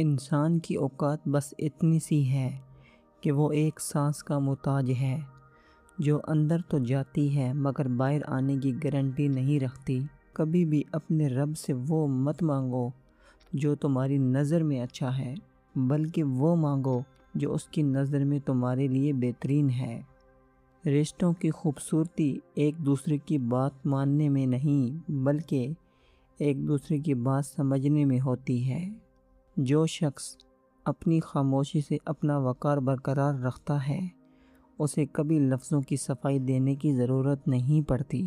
انسان کی اوقات بس اتنی سی ہے کہ وہ ایک سانس کا محتاج ہے، جو اندر تو جاتی ہے مگر باہر آنے کی گارنٹی نہیں رکھتی۔ کبھی بھی اپنے رب سے وہ مت مانگو جو تمہاری نظر میں اچھا ہے، بلکہ وہ مانگو جو اس کی نظر میں تمہارے لیے بہترین ہے۔ رشتوں کی خوبصورتی ایک دوسرے کی بات ماننے میں نہیں، بلکہ ایک دوسرے کی بات سمجھنے میں ہوتی ہے۔ جو شخص اپنی خاموشی سے اپنا وقار برقرار رکھتا ہے، اسے کبھی لفظوں کی صفائی دینے کی ضرورت نہیں پڑتی۔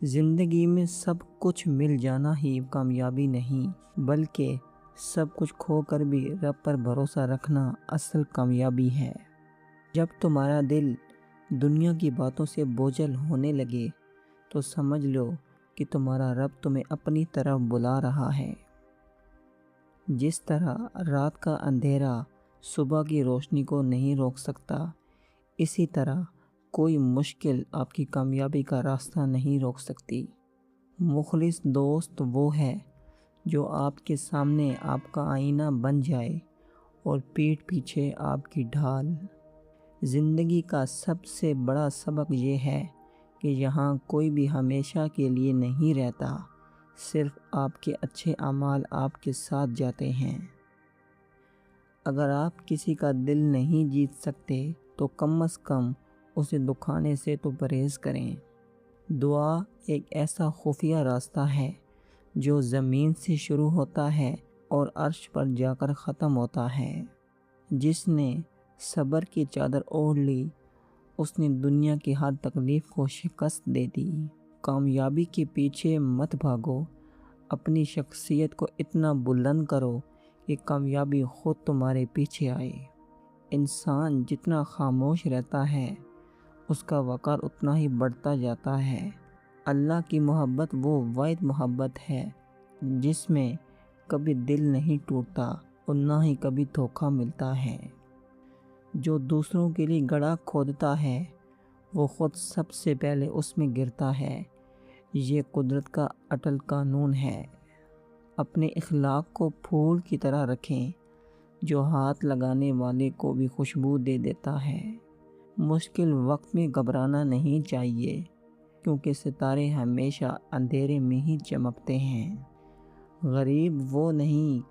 زندگی میں سب کچھ مل جانا ہی کامیابی نہیں، بلکہ سب کچھ کھو کر بھی رب پر بھروسہ رکھنا اصل کامیابی ہے۔ جب تمہارا دل دنیا کی باتوں سے بوجھل ہونے لگے تو سمجھ لو کہ تمہارا رب تمہیں اپنی طرف بلا رہا ہے۔ جس طرح رات کا اندھیرا صبح کی روشنی کو نہیں روک سکتا، اسی طرح کوئی مشکل آپ کی کامیابی کا راستہ نہیں روک سکتی۔ مخلص دوست وہ ہے جو آپ کے سامنے آپ کا آئینہ بن جائے اور پیٹھ پیچھے آپ کی ڈھال۔ زندگی کا سب سے بڑا سبق یہ ہے کہ یہاں کوئی بھی ہمیشہ کے لیے نہیں رہتا، صرف آپ کے اچھے اعمال آپ کے ساتھ جاتے ہیں۔ اگر آپ کسی کا دل نہیں جیت سکتے تو کم از کم اسے دکھانے سے تو پرہیز کریں۔ دعا ایک ایسا خفیہ راستہ ہے جو زمین سے شروع ہوتا ہے اور عرش پر جا کر ختم ہوتا ہے۔ جس نے صبر کی چادر اوڑھ لی، اس نے دنیا کی ہر تکلیف کو شکست دے دی۔ کامیابی کے پیچھے مت بھاگو، اپنی شخصیت کو اتنا بلند کرو کہ کامیابی خود تمہارے پیچھے آئے۔ انسان جتنا خاموش رہتا ہے، اس کا وقار اتنا ہی بڑھتا جاتا ہے۔ اللہ کی محبت وہ واحد محبت ہے جس میں کبھی دل نہیں ٹوٹتا اور نہ ہی کبھی دھوکہ ملتا ہے۔ جو دوسروں کے لیے گڑھا کھودتا ہے، وہ خود سب سے پہلے اس میں گرتا ہے۔ یہ قدرت کا اٹل قانون ہے۔ اپنے اخلاق کو پھول کی طرح رکھیں جو ہاتھ لگانے والے کو بھی خوشبو دے دیتا ہے۔ مشکل وقت میں گھبرانا نہیں چاہیے، کیونکہ ستارے ہمیشہ اندھیرے میں ہی چمکتے ہیں۔ غریب وہ نہیں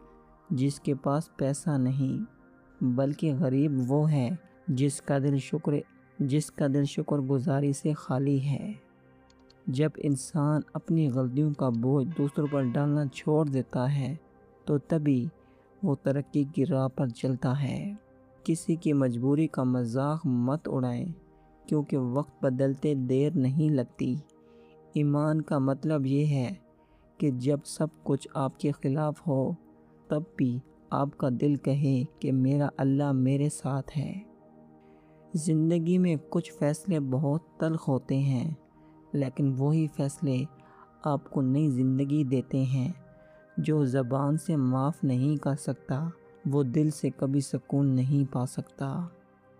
جس کے پاس پیسہ نہیں، بلکہ غریب وہ ہے جس کا دل شکر گزاری سے خالی ہے۔ جب انسان اپنی غلطیوں کا بوجھ دوسروں پر ڈالنا چھوڑ دیتا ہے تو تبھی وہ ترقی کی راہ پر چلتا ہے۔ کسی کی مجبوری کا مذاق مت اڑائیں، کیونکہ وقت بدلتے دیر نہیں لگتی۔ ایمان کا مطلب یہ ہے کہ جب سب کچھ آپ کے خلاف ہو، تب بھی آپ کا دل کہے کہ میرا اللہ میرے ساتھ ہے۔ زندگی میں کچھ فیصلے بہت تلخ ہوتے ہیں، لیکن وہی فیصلے آپ کو نئی زندگی دیتے ہیں۔ جو زبان سے معاف نہیں کر سکتا، وہ دل سے کبھی سکون نہیں پا سکتا۔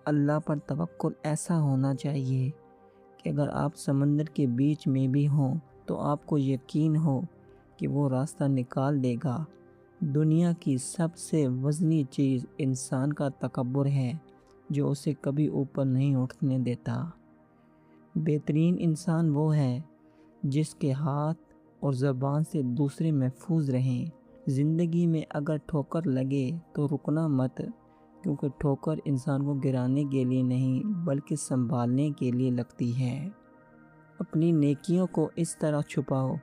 اللہ پر توکل ایسا ہونا چاہیے کہ اگر آپ سمندر کے بیچ میں بھی ہوں تو آپ کو یقین ہو کہ وہ راستہ نکال دے گا۔ دنیا کی سب سے وزنی چیز انسان کا تکبر ہے، جو اسے کبھی اوپر نہیں اٹھنے دیتا۔ بہترین انسان وہ ہے جس کے ہاتھ اور زبان سے دوسرے محفوظ رہیں۔ زندگی میں اگر ٹھوکر لگے تو رکنا مت، کیونکہ ٹھوکر انسان کو گرانے کے لیے نہیں بلکہ سنبھالنے کے لیے لگتی ہے۔ اپنی نیکیوں کو اس طرح چھپاؤ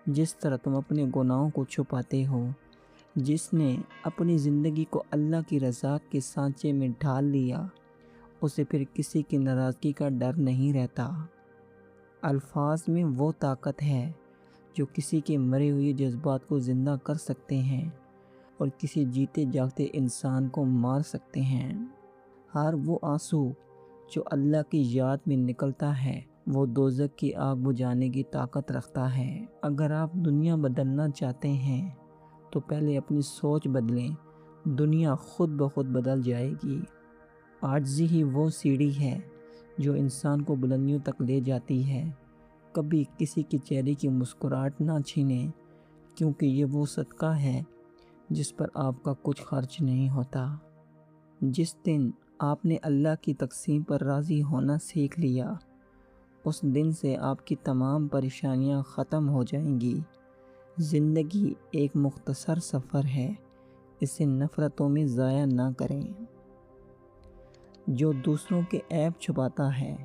جس طرح تم اپنے گناہوں کو چھپاتے ہو۔ جس نے اپنی زندگی کو اللہ کی رضا کے سانچے میں ڈھال لیا، اسے پھر کسی کی ناراضگی کا ڈر نہیں رہتا۔ الفاظ میں وہ طاقت ہے جو کسی کے مرے ہوئے جذبات کو زندہ کر سکتے ہیں اور کسی جیتے جاگتے انسان کو مار سکتے ہیں۔ ہر وہ آنسو جو اللہ کی یاد میں نکلتا ہے، وہ دوزخ کی آگ بجھانے کی طاقت رکھتا ہے۔ اگر آپ دنیا بدلنا چاہتے ہیں تو پہلے اپنی سوچ بدلیں، دنیا خود بخود بدل جائے گی۔ عاجزی ہی وہ سیڑھی ہے جو انسان کو بلندیوں تک لے جاتی ہے۔ کبھی کسی کے چہرے کی مسکراہٹ نہ چھینیں، کیونکہ یہ وہ صدقہ ہے جس پر آپ کا کچھ خرچ نہیں ہوتا۔ جس دن آپ نے اللہ کی تقسیم پر راضی ہونا سیکھ لیا، اس دن سے آپ کی تمام پریشانیاں ختم ہو جائیں گی۔ زندگی ایک مختصر سفر ہے، اسے نفرتوں میں ضائع نہ کریں۔ جو دوسروں کے عیب چھپاتا ہے،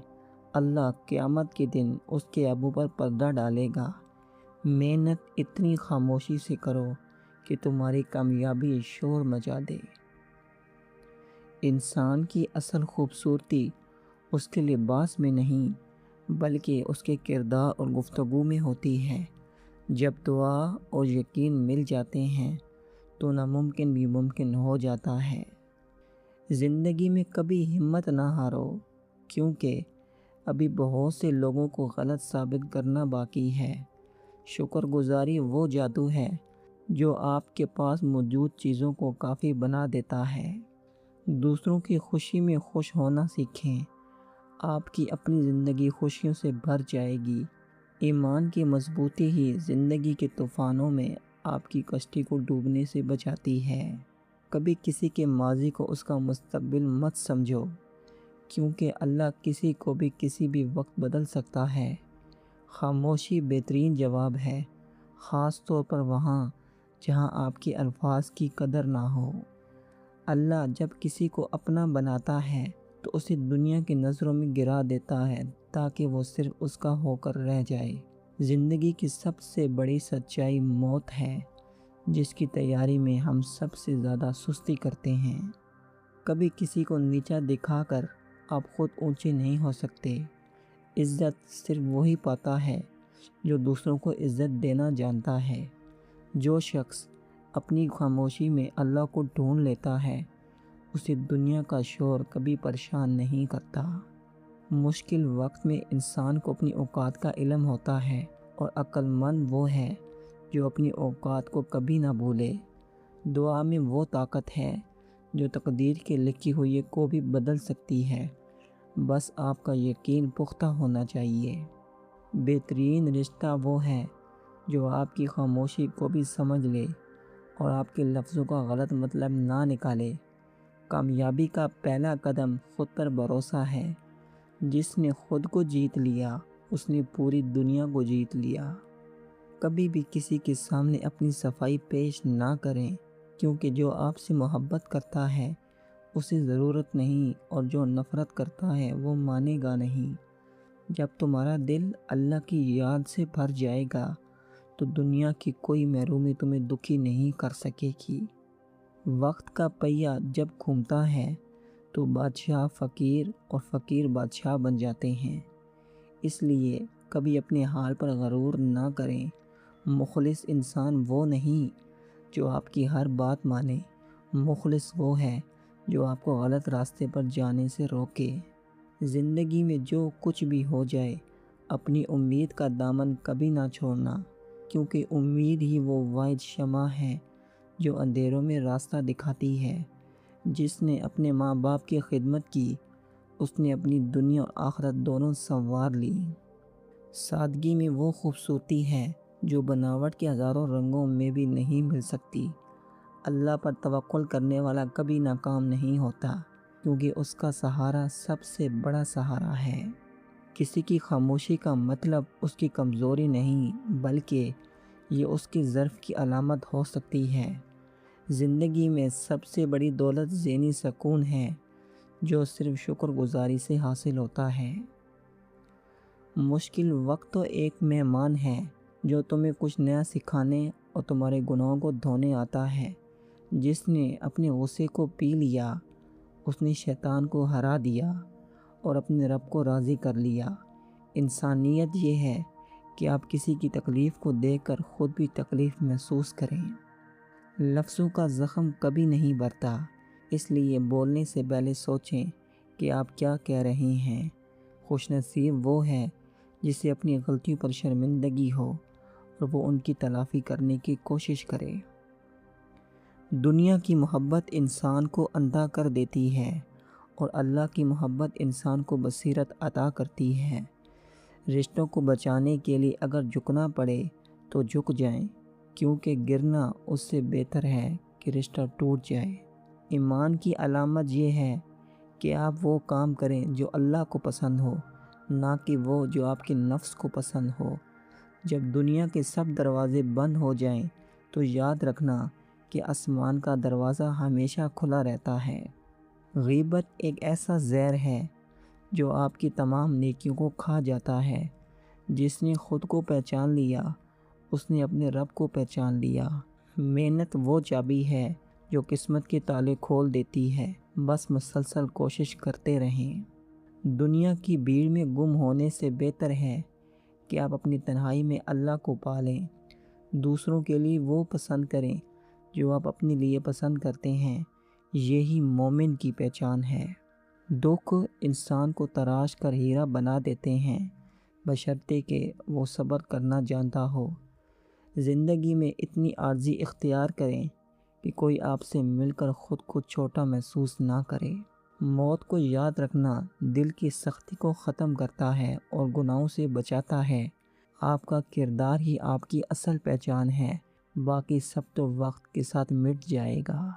اللہ قیامت کے دن اس کے عیبوں پر پردہ ڈالے گا۔ محنت اتنی خاموشی سے کرو کہ تمہاری کامیابی شور مچا دے۔ انسان کی اصل خوبصورتی اس کے لباس میں نہیں بلکہ اس کے کردار اور گفتگو میں ہوتی ہے۔ جب دعا اور یقین مل جاتے ہیں تو ناممکن بھی ممکن ہو جاتا ہے۔ زندگی میں کبھی ہمت نہ ہارو، کیونکہ ابھی بہت سے لوگوں کو غلط ثابت کرنا باقی ہے۔ شکر گزاری وہ جادو ہے جو آپ کے پاس موجود چیزوں کو کافی بنا دیتا ہے۔ دوسروں کی خوشی میں خوش ہونا سیکھیں، آپ کی اپنی زندگی خوشیوں سے بھر جائے گی۔ ایمان کی مضبوطی ہی زندگی کے طوفانوں میں آپ کی کشتی کو ڈوبنے سے بچاتی ہے۔ کبھی کسی کے ماضی کو اس کا مستقبل مت سمجھو، کیونکہ اللہ کسی کو بھی کسی بھی وقت بدل سکتا ہے۔ خاموشی بہترین جواب ہے، خاص طور پر وہاں جہاں آپ کے الفاظ کی قدر نہ ہو۔ اللہ جب کسی کو اپنا بناتا ہے تو اسے دنیا کی نظروں میں گرا دیتا ہے تاکہ وہ صرف اس کا ہو کر رہ جائے۔ زندگی کی سب سے بڑی سچائی موت ہے، جس کی تیاری میں ہم سب سے زیادہ سستی کرتے ہیں۔ کبھی کسی کو نیچا دکھا کر آپ خود اونچے نہیں ہو سکتے۔ عزت صرف وہی پاتا ہے جو دوسروں کو عزت دینا جانتا ہے۔ جو شخص اپنی خاموشی میں اللہ کو ڈھونڈ لیتا ہے، اسے دنیا کا شور کبھی پریشان نہیں کرتا۔ مشکل وقت میں انسان کو اپنی اوقات کا علم ہوتا ہے، اور عقل مند وہ ہے جو اپنی اوقات کو کبھی نہ بھولے۔ دعا میں وہ طاقت ہے جو تقدیر کے لکھی ہوئی کو بھی بدل سکتی ہے، بس آپ کا یقین پختہ ہونا چاہیے۔ بہترین رشتہ وہ ہے جو آپ کی خاموشی کو بھی سمجھ لے اور آپ کے لفظوں کا غلط مطلب نہ نکالے۔ کامیابی کا پہلا قدم خود پر بھروسہ ہے۔ جس نے خود کو جیت لیا، اس نے پوری دنیا کو جیت لیا۔ کبھی بھی کسی کے سامنے اپنی صفائی پیش نہ کریں، کیونکہ جو آپ سے محبت کرتا ہے اسے ضرورت نہیں، اور جو نفرت کرتا ہے وہ مانے گا نہیں۔ جب تمہارا دل اللہ کی یاد سے بھر جائے گا تو دنیا کی کوئی محرومی تمہیں دکھی نہیں کر سکے گی۔ وقت کا پہیہ جب گھومتا ہے تو بادشاہ فقیر اور فقیر بادشاہ بن جاتے ہیں۔ اس لیے کبھی اپنے حال پر غرور نہ کریں۔ مخلص انسان وہ نہیں جو آپ کی ہر بات مانے، مخلص وہ ہے جو آپ کو غلط راستے پر جانے سے روکے۔ زندگی میں جو کچھ بھی ہو جائے، اپنی امید کا دامن کبھی نہ چھوڑنا، کیونکہ امید ہی وہ واحد شمع ہے جو اندھیروں میں راستہ دکھاتی ہے۔ جس نے اپنے ماں باپ کی خدمت کی، اس نے اپنی دنیا اور آخرت دونوں سنوار لی۔ سادگی میں وہ خوبصورتی ہے جو بناوٹ کے ہزاروں رنگوں میں بھی نہیں مل سکتی۔ اللہ پر توکل کرنے والا کبھی ناکام نہیں ہوتا، کیونکہ اس کا سہارا سب سے بڑا سہارا ہے۔ کسی کی خاموشی کا مطلب اس کی کمزوری نہیں، بلکہ یہ اس کی ضعف کی علامت ہو سکتی ہے۔ زندگی میں سب سے بڑی دولت ذہنی سکون ہے، جو صرف شکر گزاری سے حاصل ہوتا ہے۔ مشکل وقت تو ایک مہمان ہے جو تمہیں کچھ نیا سکھانے اور تمہارے گناہوں کو دھونے آتا ہے۔ جس نے اپنے غصے کو پی لیا، اس نے شیطان کو ہرا دیا اور اپنے رب کو راضی کر لیا۔ انسانیت یہ ہے کہ آپ کسی کی تکلیف کو دیکھ کر خود بھی تکلیف محسوس کریں۔ لفظوں کا زخم کبھی نہیں بھرتا، اس لیے بولنے سے پہلے سوچیں کہ آپ کیا کہہ رہے ہیں۔ خوش نصیب وہ ہے جسے اپنی غلطیوں پر شرمندگی ہو اور وہ ان کی تلافی کرنے کی کوشش کرے۔ دنیا کی محبت انسان کو اندھا کر دیتی ہے، اور اللہ کی محبت انسان کو بصیرت عطا کرتی ہے۔ رشتوں کو بچانے کے لیے اگر جھکنا پڑے تو جھک جائیں، کیونکہ گرنا اس سے بہتر ہے کہ رشتہ ٹوٹ جائے۔ ایمان کی علامت یہ ہے کہ آپ وہ کام کریں جو اللہ کو پسند ہو، نہ کہ وہ جو آپ کے نفس کو پسند ہو۔ جب دنیا کے سب دروازے بند ہو جائیں تو یاد رکھنا کہ آسمان کا دروازہ ہمیشہ کھلا رہتا ہے۔ غیبت ایک ایسا زہر ہے جو آپ کی تمام نیکیوں کو کھا جاتا ہے۔ جس نے خود کو پہچان لیا، اس نے اپنے رب کو پہچان لیا۔ محنت وہ چابی ہے جو قسمت کے تالے کھول دیتی ہے، بس مسلسل کوشش کرتے رہیں۔ دنیا کی بھیڑ میں گم ہونے سے بہتر ہے کہ آپ اپنی تنہائی میں اللہ کو پالیں، دوسروں کے لیے وہ پسند کریں جو آپ اپنے لیے پسند کرتے ہیں۔ یہی مومن کی پہچان ہے۔ دکھ انسان کو تراش کر ہیرا بنا دیتے ہیں، بشرطے کہ وہ صبر کرنا جانتا ہو۔ زندگی میں اتنی عاجزی اختیار کریں کہ کوئی آپ سے مل کر خود کو چھوٹا محسوس نہ کرے۔ موت کو یاد رکھنا دل کی سختی کو ختم کرتا ہے اور گناہوں سے بچاتا ہے۔ آپ کا کردار ہی آپ کی اصل پہچان ہے، باقی سب تو وقت کے ساتھ مٹ جائے گا۔